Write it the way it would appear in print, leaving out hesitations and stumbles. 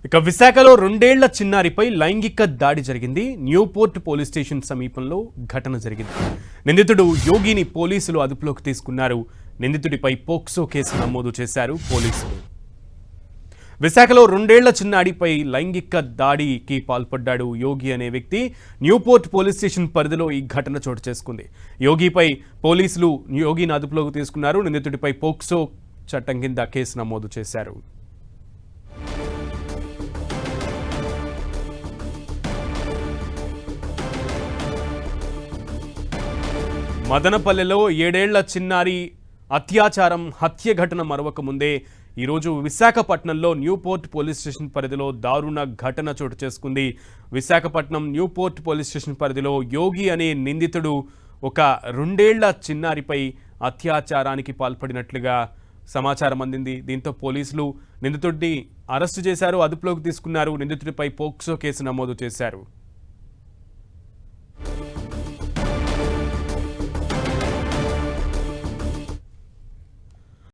ఇక విశాఖలో 2 ఏళ్ల చిన్నారిపై లైంగిక దాడి జరిగింది. న్యూపోర్ట్ పోలీస్ స్టేషన్ సమీపంలో ఘటన జరిగింది. నిందితుడు యోగిని పోలీసులు అదుపులోకి తీసుకున్నారు. నిందితుడిపై పోక్సో కేసు నమోదు చేశారు పోలీసులు. విశాఖలో 2 ఏళ్ల చిన్నాడిపై లైంగిక దాడికి పాల్పడ్డాడు యోగి అనే వ్యక్తి. న్యూపోర్ట్ పోలీస్ స్టేషన్ పరిధిలో ఈ ఘటన చోటు చేసుకుంది. యోగిపై పోలీసులు యోగిని అదుపులోకి తీసుకున్నారు. నిందితుడిపై పోక్సో చట్టం కింద కేసు నమోదు చేశారు. మదనపల్లెలో 7 ఏళ్ల చిన్నారి అత్యాచారం హత్య ఘటన మరొక ముందే ఈరోజు విశాఖపట్నంలో న్యూపోర్ట్ పోలీస్ స్టేషన్ పరిధిలో దారుణ ఘటన చోటు చేసుకుంది. విశాఖపట్నం న్యూపోర్ట్ పోలీస్ స్టేషన్ పరిధిలో యోగి అనే నిందితుడు ఒక 2 ఏళ్ల చిన్నారిపై అత్యాచారానికి పాల్పడినట్లుగా సమాచారం అందింది. దీంతో పోలీసులు నిందితుడిని అరెస్టు చేశారు, అదుపులోకి తీసుకున్నారు. నిందితుడిపై పోక్సో కేసు నమోదు చేశారు.